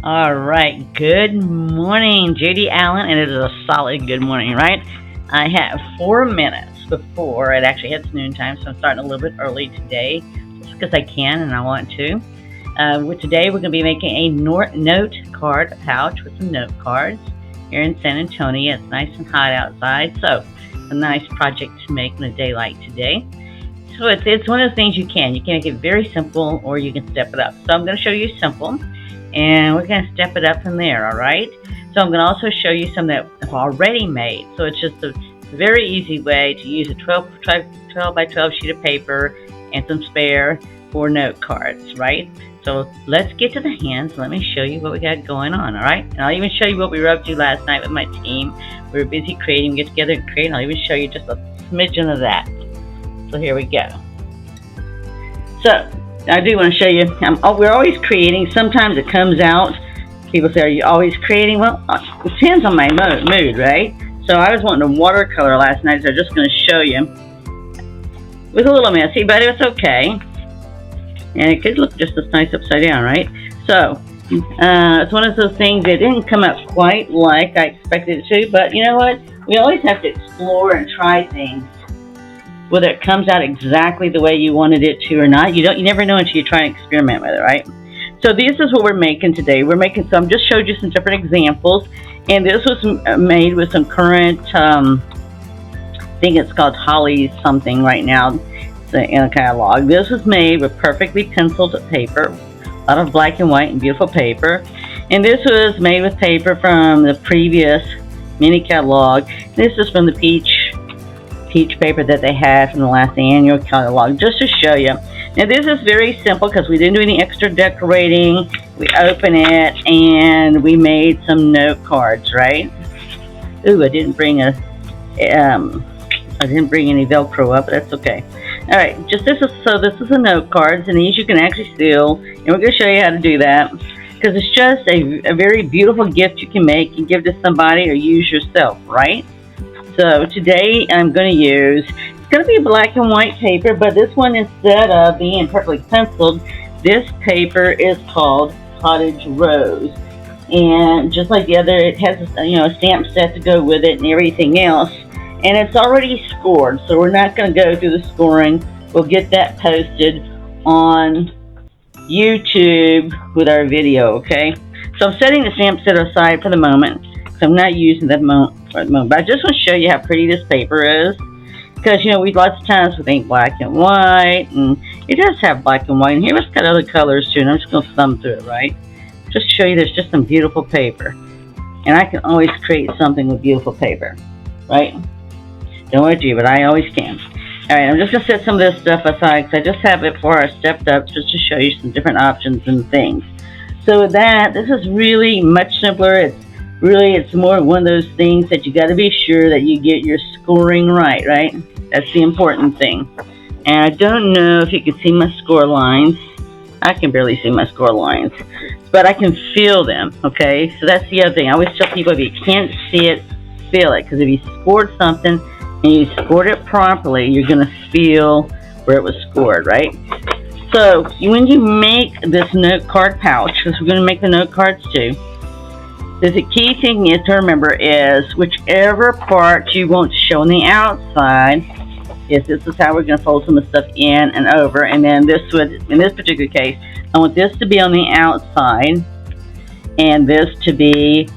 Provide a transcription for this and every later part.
All right, good morning, Judy Allen, and it is a solid good morning, right? I have 4 minutes before it actually hits noontime, so I'm starting a little bit early today, just because I can and I want to. Today we're going to be making a note card pouch with some note cards here in San Antonio. It's nice and hot outside, so a nice project to make on a day like today. So it's one of the things you can make it very simple, or you can step it up. So I'm going to show you simple, and we're going to step it up from there, all right? So I'm going to also show you some that I've already made. So it's just a very easy way to use a 12 by 12 sheet of paper and some spare for note cards, right? So let's get to the hands. Let me show you what we got going on, all right? And I'll even show you what we were up to last night with my team. We were busy creating, we get together and create, and I'll even show you just a smidgen of that. So here we go. So I do want to show you, we're always creating. Sometimes it comes out, people say, are you always creating? Well, it depends on my mood, right? So I was wanting a watercolor last night, so I'm just going to show you. It was a little messy, but it's okay. And it could look just as nice upside down, right? So it's one of those things that didn't come out quite like I expected it to, but you know what? We always have to explore and try things, whether it comes out exactly the way you wanted it to or not. You never know until you try and experiment with it, right? So this is what we're making today. I'm just showed you some different examples, and this was made with some current, I think it's called Holly something right now, in a catalog. This was made with perfectly penciled paper, a lot of black and white and beautiful paper. And this was made with paper from the previous mini catalog. This is from the peach paper that they had from the last annual catalog, just to show you. Now this is very simple because we didn't do any extra decorating. We open it and we made some note cards, right? Ooh, I didn't bring any Velcro up, but that's okay. All right, this is a note cards, and these you can actually seal, and we're going to show you how to do that because it's just a very beautiful gift you can make and give to somebody or use yourself, right? So today I'm going to use, it's going to be black and white paper, but this one, instead of being perfectly penciled, this paper is called Cottage Rose. And just like the other, it has a stamp set to go with it and everything else. And it's already scored, so we're not going to go through the scoring. We'll get that posted on YouTube with our video, okay? So I'm setting the stamp set aside for the moment, because I'm not using that at the moment. But I just want to show you how pretty this paper is, because we lots of times we think black and white, and it does have black and white. And here it's got other colors too, and I'm just going to thumb through it, right? Just to show you there's just some beautiful paper, and I can always create something with beautiful paper, right? Don't want to, but I always can. All right, I'm just going to set some of this stuff aside because I just have it before I stepped up just to show you some different options and things. So with that, this is really much simpler. It's more one of those things that you got to be sure that you get your scoring right? That's the important thing. And I don't know if you can see my score lines. I can barely see my score lines, but I can feel them, okay? So that's the other thing. I always tell people, if you can't see it, feel it. Because if you scored something, and you scored it properly, you're going to feel where it was scored, right? So when you make this note card pouch, because we're going to make the note cards too, the key thing is to remember is whichever part you want to show on the outside, this is how we're going to fold some of the stuff in and over. And then in this particular case, I want this to be on the outside, and this to be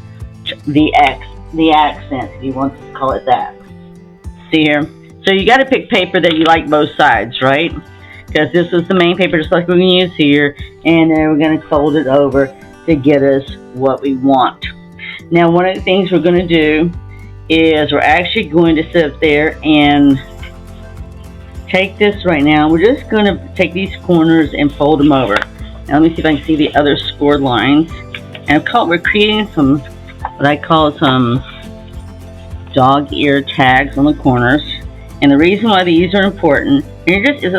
the accent, if you want to call it that. See here? So you got to pick paper that you like both sides, right? Because this is the main paper, just like we're going to use here, and then we're going to fold it over to get us what we want. Now, one of the things we're going to do is we're actually going to sit up there and take this right now. We're just going to take these corners and fold them over. Now, let me see if I can see the other scored lines. And we're creating some, what I call some dog ear tags on the corners. And the reason why these are important, it's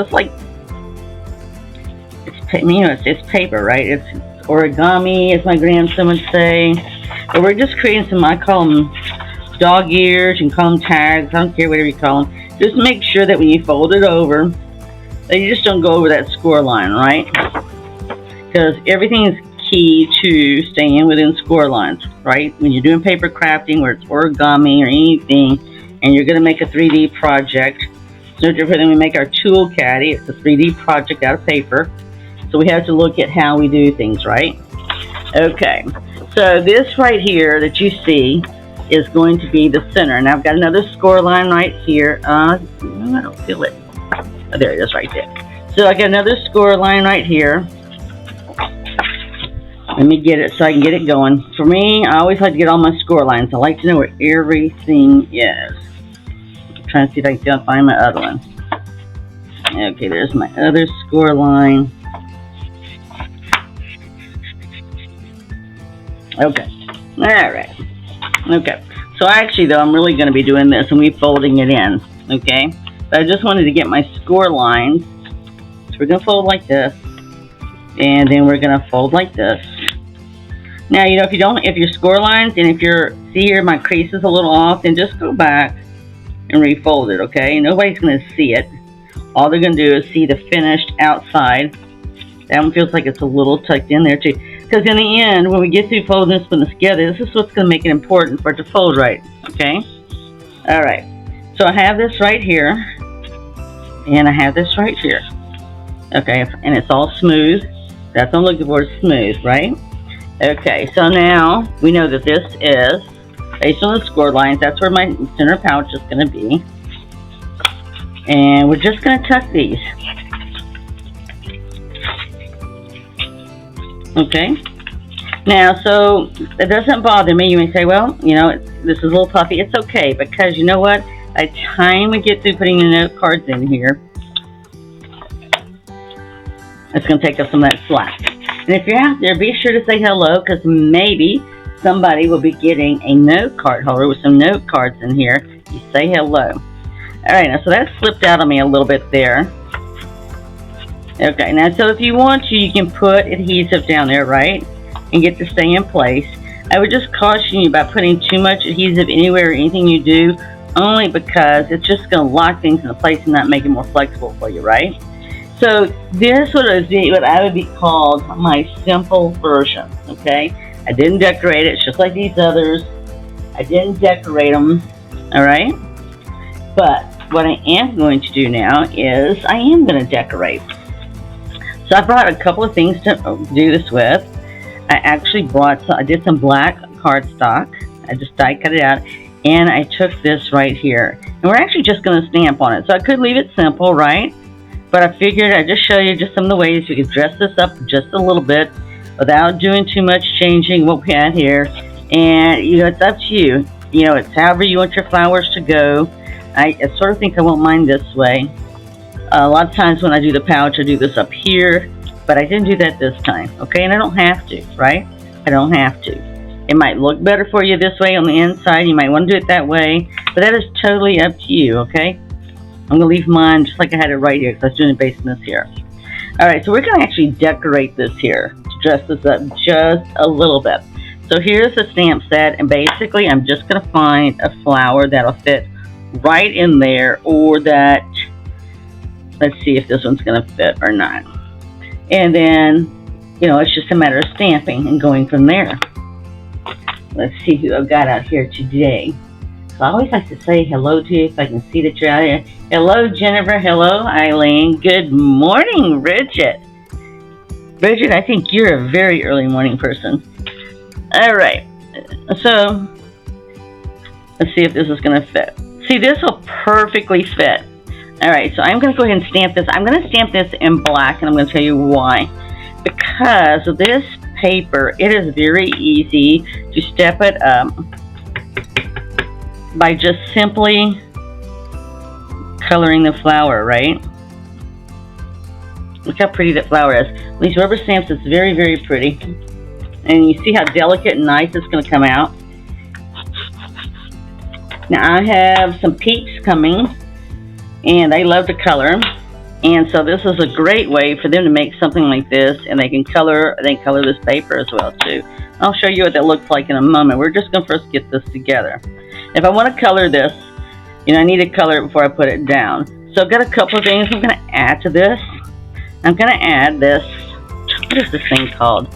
paper, right? It's origami, as my grandson would say. But we're just creating some, I call them dog ears, you can call them tags, I don't care, whatever you call them. Just make sure that when you fold it over, that you just don't go over that score line, right? Because everything is key to staying within score lines, right? When you're doing paper crafting, where it's origami or anything, and you're going to make a 3D project, so different than we make our tool caddy. It's a 3D project out of paper, so we have to look at how we do things, right? Okay, so this right here that you see is going to be the center, and I've got another score line right here. I don't feel it. Oh, there it is, right there. So I got another score line right here. Let me get it so I can get it going. For me, I always like to get all my score lines. I like to know where everything is. I'm trying to see if I can find my other one. Okay, there's my other score line. Okay, all right. Okay, so actually though, I'm really going to be doing this and folding it in, okay? But I just wanted to get my score lines. So we're going to fold like this, and then we're going to fold like this. Now, you know, if your score lines, and if see here my crease is a little off, then just go back and refold it, okay? Nobody's going to see it. All they're going to do is see the finished outside. That one feels like it's a little tucked in there too. Because in the end, when we get through folding this one together, this is what's going to make it important for it to fold right, okay? All right, so I have this right here, and I have this right here, okay? And it's all smooth. That's what I'm looking for, is smooth, right? Okay, so now we know that this is based on the score lines. That's where my center pouch is going to be. And we're just going to tuck these. Okay. Now, so it doesn't bother me. You may say, well, you know, this is a little puffy. It's okay, because you know what? By the time we get through putting the note cards in here, it's going to take up some of that slack. And if you're out there, be sure to say hello, because maybe somebody will be getting a note card holder with some note cards in here. You say hello. All right, now, so that slipped out on me a little bit there. Okay, now, so if you want to, you can put adhesive down there, right, and get to stay in place. I would just caution you about putting too much adhesive anywhere or anything you do, only because it's just going to lock things in place and not make it more flexible for you, right? So this would be what I would be called my simple version, okay? I didn't decorate it. It's just like these others. I didn't decorate them, all right? But what I am going to do now is I am going to decorate. So I brought a couple of things to do this with. I actually I did some black cardstock. I just die cut it out, and I took this right here. And we're actually just going to stamp on it. So I could leave it simple, right? But I figured I'd just show you just some of the ways you could dress this up just a little bit without doing too much changing what we had here. And, you know, it's up to you. You know, it's however you want your flowers to go. I sort of think I won't mind this way. A lot of times when I do the pouch, I do this up here, but I didn't do that this time, okay? And I don't have to, right? I don't have to. It might look better for you this way on the inside. You might want to do it that way, but that is totally up to you, okay? I'm going to leave mine just like I had it right here, because I was doing it based on this here. All right, so we're going to actually decorate this here to dress this up just a little bit. So here's the stamp set, and basically I'm just going to find a flower that'll fit right in there, or that, let's see if this one's going to fit or not. And then, you know, it's just a matter of stamping and going from there. Let's see who I've got out here today. So I always like to say hello to you if I can see that you're out here. Hello, Jennifer. Hello, Eileen. Good morning, Bridget. Bridget, I think you're a very early morning person. All right. So let's see if this is going to fit. See, this will perfectly fit. All right, so I'm going to go ahead and stamp this. I'm going to stamp this in black, and I'm going to tell you why. Because this paper, it is very easy to step it up by just simply coloring the flower, right? Look how pretty that flower is. These rubber stamps, it's very, very pretty. And you see how delicate and nice it's going to come out. Now I have some peeps coming, and they love to color, and so this is a great way for them to make something like this, and they can color this paper as well too. I'll show you what that looks like in a moment. We're just going to first get this together. If I want to color this, you know, I need to color it before I put it down. So I've got a couple of things I'm going to add to this. I'm going to add this, what is this thing called?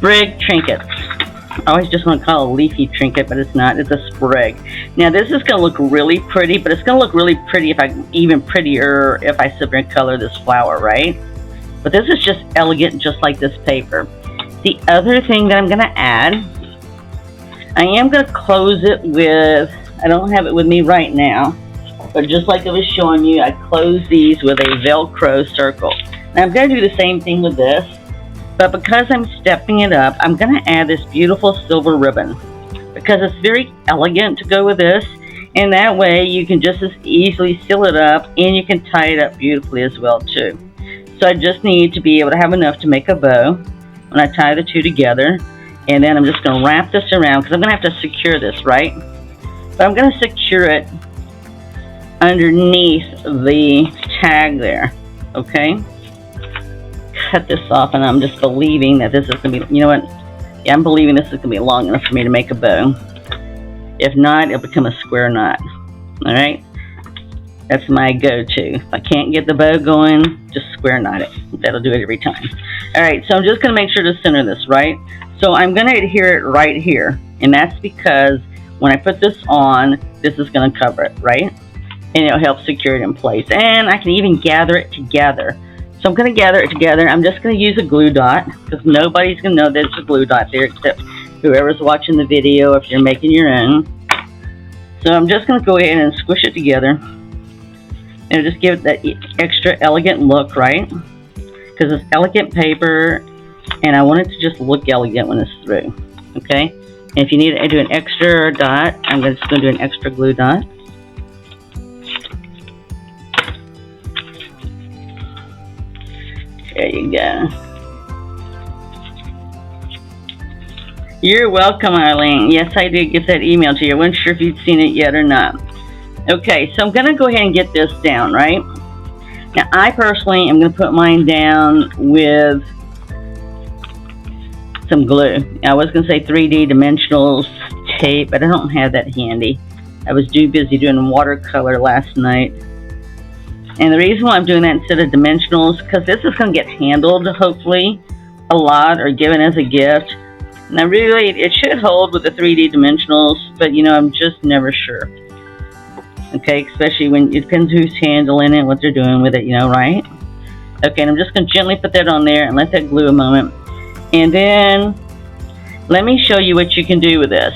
sprig trinkets. I always just want to call it a leafy trinket, but it's not. It's a sprig. Now this is going to look really pretty, but it's going to look really pretty even prettier if I sit there and color this flower, right? But this is just elegant, just like this paper. The other thing that I'm going to add, I am going to close it with, I don't have it with me right now, but just like I was showing you, I close these with a Velcro circle. Now I'm going to do the same thing with this, but because I'm stepping it up, I'm going to add this beautiful silver ribbon because it's very elegant to go with this, and that way you can just as easily seal it up and you can tie it up beautifully as well too. So I just need to be able to have enough to make a bow when I tie the two together, and then I'm just going to wrap this around because I'm going to have to secure this, right? But I'm going to secure it underneath the tag there, okay? Cut this off, and I'm just believing that this is going to be, you know what? Yeah, I'm believing this is going to be long enough for me to make a bow. If not, it'll become a square knot, all right? That's my go-to. If I can't get the bow going, just square knot it. That'll do it every time. All right, so I'm just going to make sure to center this, right? So I'm going to adhere it right here, and that's because when I put this on, this is going to cover it, right? And it'll help secure it in place. And I can even gather it together. So I'm going to gather it together. I'm just going to use a glue dot because nobody's going to know there's a glue dot there except whoever's watching the video if you're making your own. So I'm just going to go ahead and squish it together. And just give it that extra elegant look, right? Because it's elegant paper, and I want it to just look elegant when it's through, okay? And if you need to do an extra dot, I'm just going to do an extra glue dot. There you go. You're welcome, Arlene. Yes, I did get that email to you. I wasn't sure if you'd seen it yet or not. Okay, so I'm going to go ahead and get this down, right? Now, I personally am going to put mine down with some glue. I was going to say 3D dimensional tape, but I don't have that handy. I was too busy doing watercolor last night. And the reason why I'm doing that instead of dimensionals, because this is going to get handled, hopefully, a lot or given as a gift. Now, really, it should hold with the 3D dimensionals, but, you know, I'm just never sure. Okay, especially when it depends who's handling it, what they're doing with it, you know, right? Okay, and I'm just going to gently put that on there and let that glue a moment. And then, let me show you what you can do with this.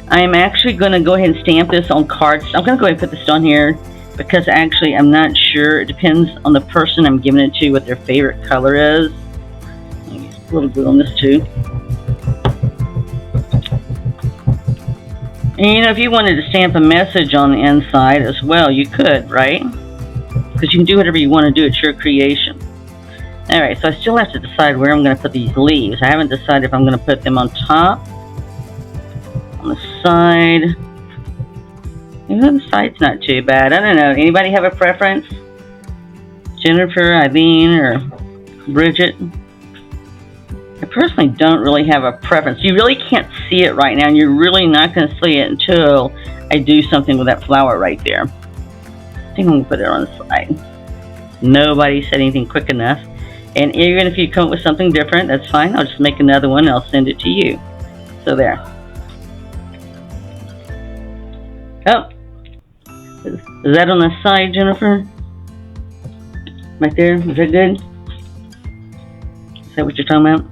I'm actually going to go ahead and stamp this on cards. I'm going to go ahead and put this on here because actually I'm not sure. It depends on the person I'm giving it to, what their favorite color is. Let me use a little glue on this too. And you know, if you wanted to stamp a message on the inside as well, you could, right? Because you can do whatever you want to do. It's your creation. Alright, so I still have to decide where I'm going to put these leaves. I haven't decided if I'm going to put them on top, on the side. Even the side's not too bad. I don't know. Anybody have a preference? Jennifer, Eileen, or Bridget? I personally don't really have a preference. You really can't see it right now, and you're really not going to see it until I do something with that flower right there. I think I'm going to put it on the side. Nobody said anything quick enough. And even if you come up with something different, that's fine. I'll just make another one and I'll send it to you. So there. Oh. Is that on the side, Jennifer? Right there? Is that good? Is that what you're talking about?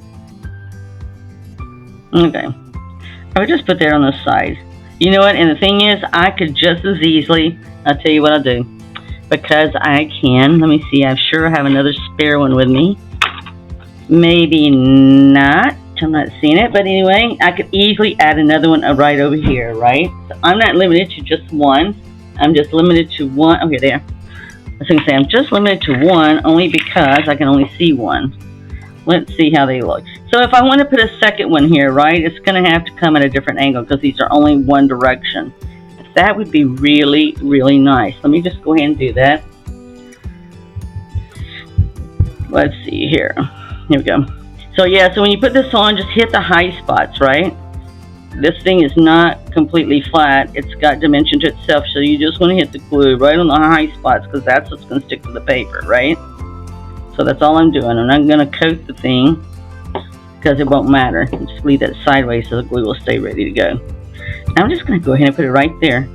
Okay. I would just put that on the side. You know what? And the thing is, I could just as easily, I'll tell you what I'll do. Because I can. Let me see. I'm sure I have another spare one with me. Maybe not. I'm not seeing it. But anyway, I could easily add another one right over here, right? So I'm not limited to just one. I'm just limited to one. Okay, there. I was going to say I'm just limited to one only because I can only see one. Let's see how they look. So if I want to put a second one here, right, it's going to have to come at a different angle because these are only one direction. That would be really, really nice. Let me just go ahead and do that. Let's see here. Here we go. So yeah, so when you put this on, just hit the high spots, right? This thing is not completely flat. It's got dimension to itself, so you just want to hit the glue right on the high spots because that's what's going to stick to the paper, right? So that's all I'm doing. And I'm going to coat the thing because it won't matter. Just leave that sideways so the glue will stay ready to go. I'm just going to go ahead and put it right there.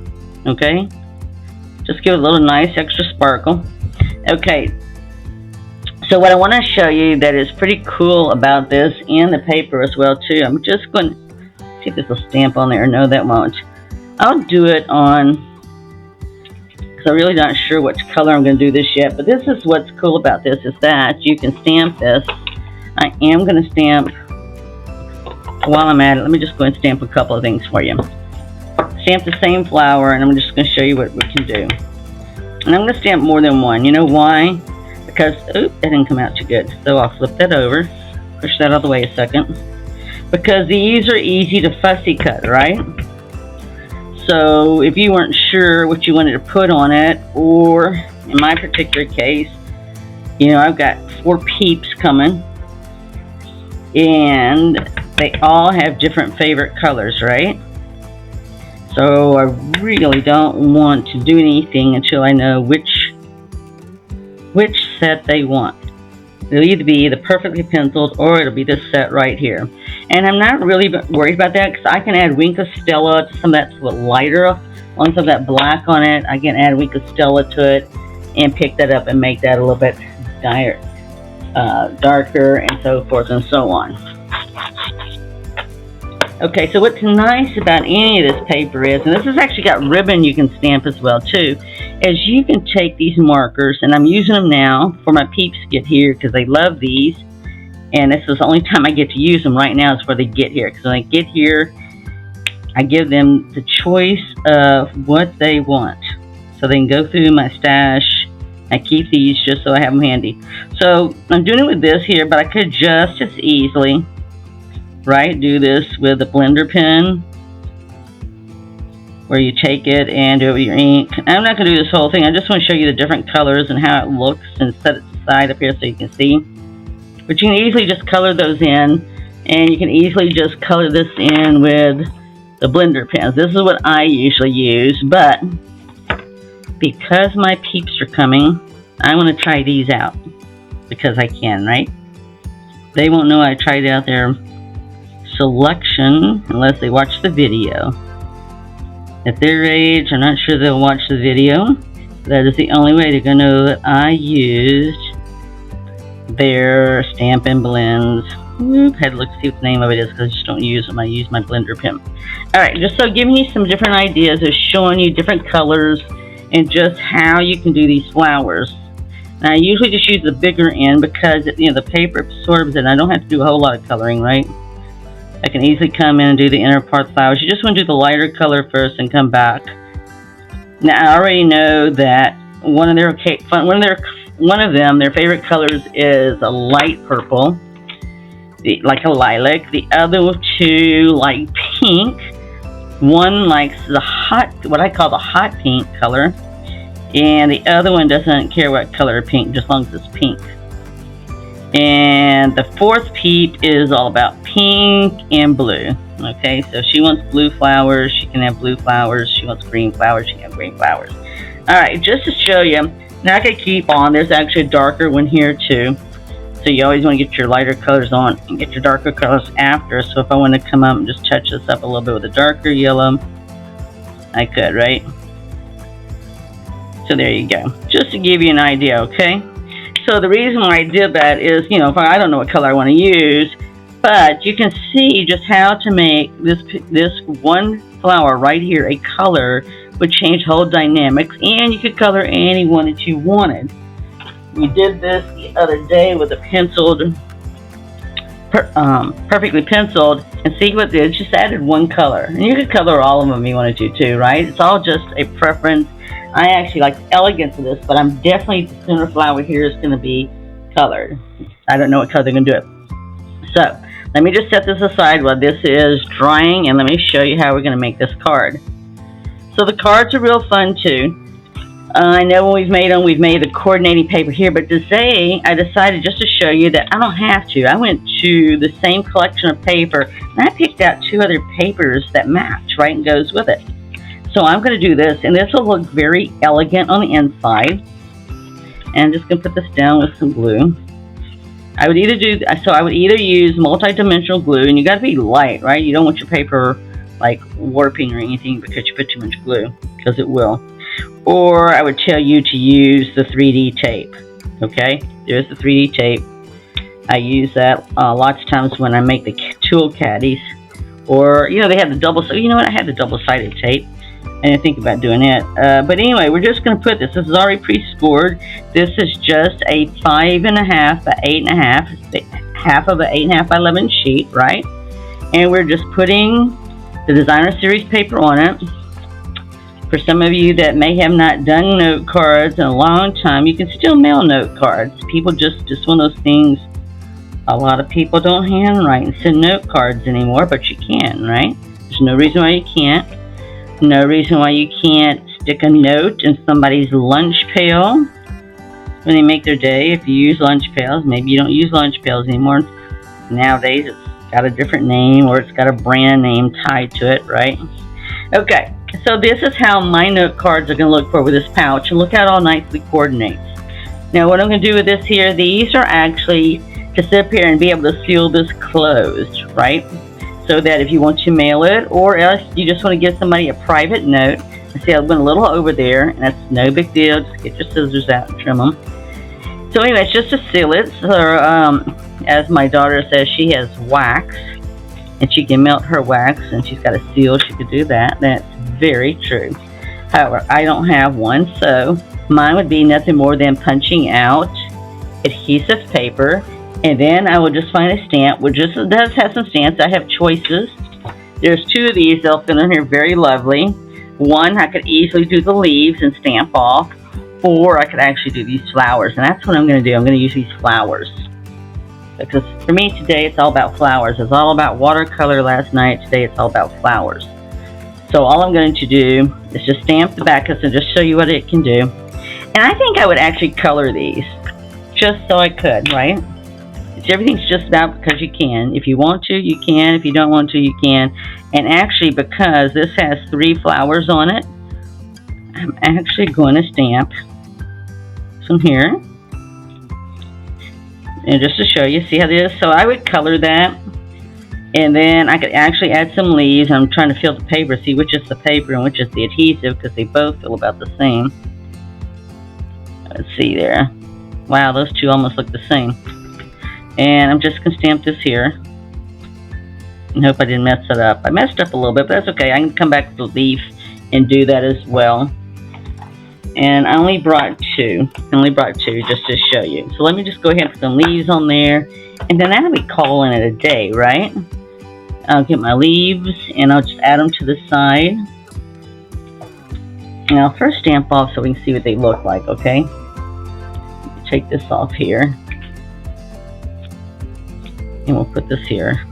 Okay? Just give it a little nice extra sparkle. Okay. So what I want to show you that is pretty cool about this and the paper as well too. I'm just going to see if this will stamp on there. No, that won't. I'll do it on, because I'm really not sure which color I'm going to do this yet. But this is what's cool about this, is that you can stamp this. I am going to stamp, while I'm at it, let me just go and stamp a couple of things for you. Stamp the same flower, and I'm just going to show you what we can do. And I'm going to stamp more than one. You know why? Because, oops, that didn't come out too good. So I'll flip that over, push that out of the way a second. Because these are easy to fussy cut, right? So if you weren't sure what you wanted to put on it, or in my particular case, you know, I've got 4 peeps coming, and they all have different favorite colors, right? So I really don't want to do anything until I know which set they want. It'll either be the perfectly penciled, or it'll be this set right here. And I'm not really worried about that, because I can add Wink of Stella to some of that's a little lighter. On some of that black on it, I can add Wink of Stella to it and pick that up and make that a little bit darker, and so forth and so on. Okay, so what's nice about any of this paper is, and this has actually got ribbon you can stamp as well too, is you can take these markers, and I'm using them now for my peeps to get here because they love these, and this is the only time I get to use them right now is where they get here. Because when they get here, I give them the choice of what they want. So they can go through my stash. I keep these just so I have them handy. So I'm doing it with this here, but I could just as easily, right, do this with a blender pen, where you take it and do it with your ink. I'm not going to do this whole thing. I just want to show you the different colors and how it looks, and set it aside up here so you can see. But you can easily just color those in, and you can easily just color this in with the blender pens. This is what I usually use, but because my peeps are coming, I want to try these out because I can, right? They won't know I tried out their selection unless they watch the video. At their age, I'm not sure they'll watch the video. That is the only way they're going to know that I used their Stampin' Blends. Oop, had to look to see what the name of it is because I just don't use them. I use my blender pen. Alright, just so giving you some different ideas of showing you different colors and just how you can do these flowers. Now I usually just use the bigger end because the paper absorbs it and I don't have to do a whole lot of coloring, right? I can easily come in and do the inner part flowers. You just want to do the lighter color first and come back. Now I already know that one of their favorite colors is a light purple, like a lilac. The other two like pink. One likes what I call the hot pink color, and the other one doesn't care what color of pink, just as long as it's pink. And the 4th peep is all about pink and blue. Okay, so if she wants blue flowers, she can have blue flowers. She wants green flowers, she can have green flowers. Alright, just to show you, now I can keep on. There's actually a darker one here too. So you always want to get your lighter colors on and get your darker colors after. So if I want to come up and just touch this up a little bit with a darker yellow, I could, right? So there you go. Just to give you an idea, okay? So the reason why I did that is, if I don't know what color I want to use, but you can see just how to make this one flower right here a color would change whole dynamics, and you could color any one that you wanted. We did this the other day with a penciled, perfectly penciled, and see what it did. Just added one color, and you could color all of them if you wanted to too, right? It's all just a preference. I actually like the elegance of this, but I'm definitely, the center flower here is going to be colored. I don't know what color they're going to do it. So let me just set this aside while this is drying, and let me show you how we're going to make this card. So the cards are real fun too. I know when we've made the coordinating paper here, but today I decided just to show you that I don't have to. I went to the same collection of paper, and I picked out 2 other papers that match, right, and goes with it. So I'm going to do this, and this will look very elegant on the inside. And I'm just going to put this down with some glue. I would either use multi-dimensional glue, and you got to be light, right? You don't want your paper like warping or anything because you put too much glue, because it will. Or I would tell you to use the 3D tape. Okay, there's the 3D tape. I use that lots of times when I make the tool caddies, or they have the double. So I had the double-sided tape. I didn't think about doing it. But anyway, we're just going to put this. This is already pre-scored. This is just a 5.5 by 8.5, half of an 8.5 by 11 sheet, right? And we're just putting the Designer Series paper on it. For some of you that may have not done note cards in a long time, you can still mail note cards. People just one of those things. A lot of people don't handwrite and send note cards anymore, but you can, right? There's no reason why you can't. No reason why you can't stick a note in somebody's lunch pail when they make their day. If you use lunch pails, maybe you don't use lunch pails anymore. Nowadays, it's got a different name, or it's got a brand name tied to it, right? Okay, so this is how my note cards are going to look for with this pouch. And look how it all nicely coordinates. Now, what I'm going to do with this here, these are actually to sit up here and be able to seal this closed, right? So that if you want to mail it, or else you just want to give somebody a private note. See, I went a little over there, and that's no big deal. Just get your scissors out and trim them. So anyway, it's just to seal it. So, as my daughter says, she has wax, and she can melt her wax, and she's got a seal. She could do that. That's very true. However, I don't have one, so mine would be nothing more than punching out adhesive paper. And then I will just find a stamp, which just does have some stamps. I have choices. There's two of these. They'll fit in here very lovely. One, I could easily do the leaves and stamp off, or I could actually do these flowers. And that's what I'm going to do. I'm going to use these flowers. Because for me today, it's all about flowers. It was all about watercolor last night. Today, it's all about flowers. So all I'm going to do is just stamp the back and just show you what it can do. And I think I would actually color these, just so I could, right? Everything's just about because you can. If you want to, you can. If you don't want to, you can. And actually, because this has 3 flowers on it, I'm actually going to stamp some here. And just to show you, see how this is? So I would color that. And then I could actually add some leaves. I'm trying to feel the paper, see which is the paper and which is the adhesive, because they both feel about the same. Let's see there. Wow, those two almost look the same. And I'm just going to stamp this here. And hope I didn't mess it up. I messed up a little bit, but that's okay. I can come back with the leaf and do that as well. And I only brought 2. Just to show you. So let me just go ahead and put some leaves on there. And then that'll be calling it a day, right? I'll get my leaves and I'll just add them to the side. And I'll first stamp off so we can see what they look like, okay? Take this off here. And we'll put this here.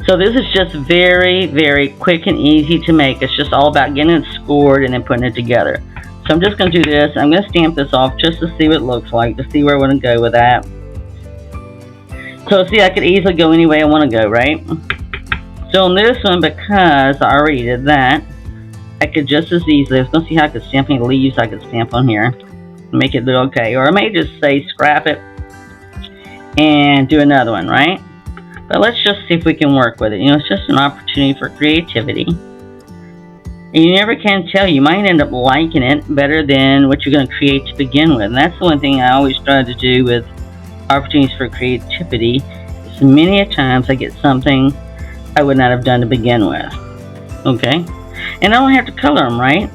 So this is just very, very quick and easy to make. It's just all about getting it scored and then putting it together. So I'm just going to do this. I'm going to stamp this off just to see what it looks like, to see where I want to go with that. So see, I could easily go any way I want to go, right? So on this one, because I already did that, I could just as easily, I was going to see how I could stamp any leaves I could stamp on here. Make it look okay. Or I may just say scrap it and do another one, right? But let's just see if we can work with it. It's just an opportunity for creativity. And you never can tell. You might end up liking it better than what you're going to create to begin with. And that's the one thing I always try to do with opportunities for creativity. So many a times I get something I would not have done to begin with. Okay? And I don't have to color them, right?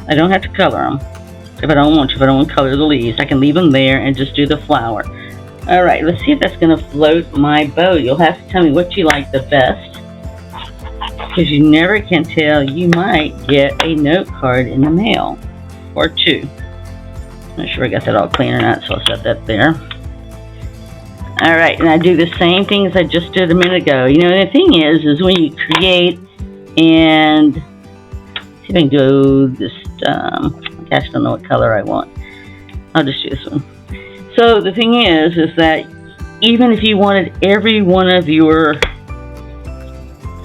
I don't have to color them. If I don't want to, if I don't want to color the leaves, I can leave them there and just do the flower. Alright, let's see if that's going to float my boat. You'll have to tell me what you like the best. Because you never can tell. You might get a note card in the mail. Or 2. Not sure I got that all clean or not, so I'll set that there. Alright, and I do the same thing as I just did a minute ago. The thing is when you create and... see if I can do this... gosh, I don't know what color I want. I'll just do this one. So the thing is that even if you wanted every one of your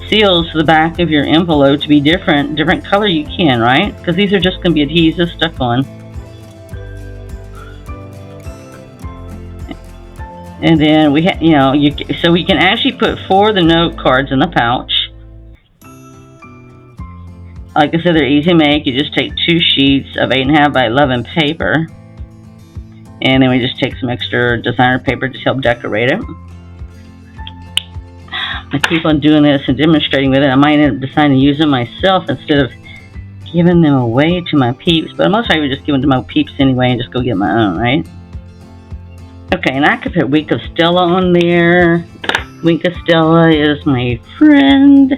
seals to the back of your envelope to be different color, you can, right? Because these are just going to be adhesive stuck on. And then we have, so we can actually put 4 of the note cards in the pouch. Like I said, they're easy to make. You just take 2 sheets of 8.5 by 11 paper. And then we just take some extra designer paper to help decorate it. I keep on doing this and demonstrating with it. I might end up deciding to use them myself instead of giving them away to my peeps. But most likely just give them to my peeps anyway and just go get my own, right? Okay, and I could put Week of Stella on there. Week of Stella is my friend.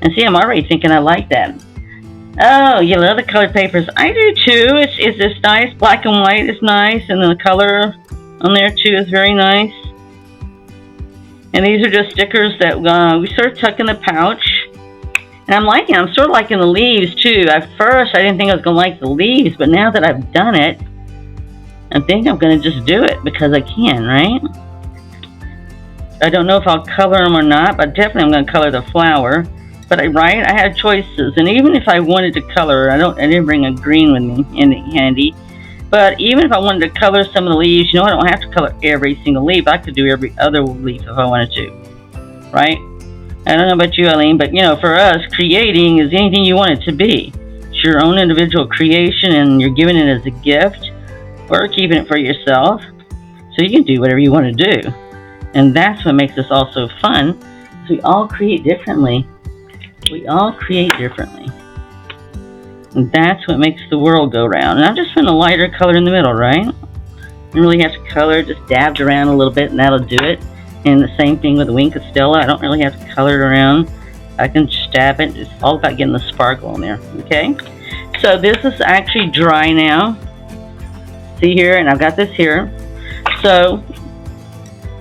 And see, I'm already thinking I like that. Oh, you love the colored papers. I do too. It's nice. Black and white is nice. And then the color on there too is very nice. And these are just stickers that we sort of tuck in the pouch. And I'm sort of liking the leaves too. At first, I didn't think I was going to like the leaves. But now that I've done it, I think I'm going to just do it because I can, right? I don't know if I'll color them or not, but definitely I'm going to color the flower. But I had choices, and even if I wanted to color, I didn't bring a green with me handy. But even if I wanted to color some of the leaves, I don't have to color every single leaf. I could do every other leaf if I wanted to, right? I don't know about you, Eileen, but for us, creating is anything you want it to be. It's your own individual creation, and you're giving it as a gift or keeping it for yourself. So you can do whatever you want to do, and that's what makes this all so fun. Because we all create differently. We all create differently. And that's what makes the world go round. And I'm just putting a lighter color in the middle, right? You don't really have to color, just dabbed around a little bit and that'll do it. And the same thing with the Wink of Stella. I don't really have to color it around. I can just dab it. It's all about getting the sparkle in there, okay? So this is actually dry now. See here, and I've got this here. So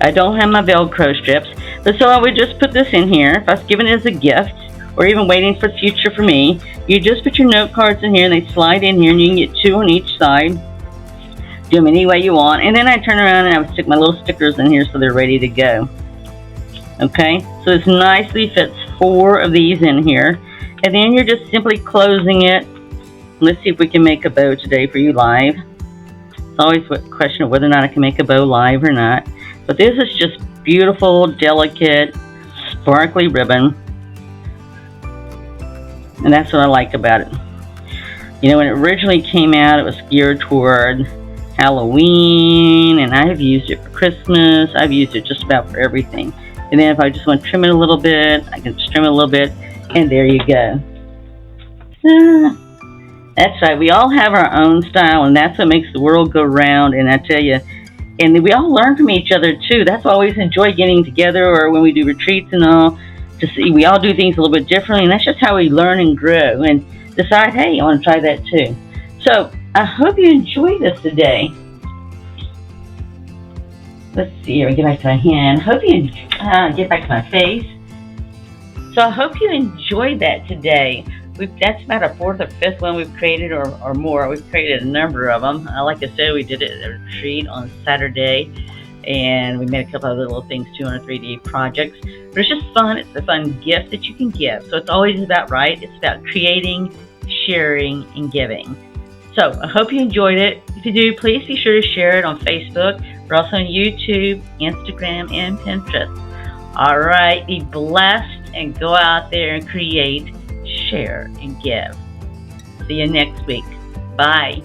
I don't have my Velcro strips. But so I would just put this in here. If I was giving it as a gift, or even waiting for the future for me, you just put your note cards in here and they slide in here and you can get 2 on each side. Do them any way you want. And then I turn around and I would stick my little stickers in here so they're ready to go. Okay, so this nicely fits 4 of these in here. And then you're just simply closing it. Let's see if we can make a bow today for you live. It's always a question of whether or not I can make a bow live or not. But this is just beautiful, delicate, sparkly ribbon. And that's what I like about it. When it originally came out, it was geared toward Halloween, and I've used it for Christmas. I've used it just about for everything. And then if I just want to trim it a little bit, I can just trim it a little bit, and there you go. That's right. We all have our own style, and that's what makes the world go round. And I tell you, and we all learn from each other too. That's why I always enjoy getting together, or when we do retreats and all. To see, we all do things a little bit differently, and that's just how we learn and grow and decide, hey, I want to try that too. So I hope you enjoyed this today. Let's see here, get back to my hand. Hope you get back to my face. So I hope you enjoyed that today. That's about a 4th or 5th one we've created, or more. We've created a number of them. Like I said, we did it at a retreat on Saturday. And we made a couple of little things too on a 3D projects. But it's just fun. It's a fun gift that you can give. So it's always about It's about creating, sharing, and giving. So I hope you enjoyed it. If you do, please be sure to share it on Facebook. We're also on YouTube, Instagram, and Pinterest. All right. Be blessed and go out there and create, share, and give. See you next week. Bye.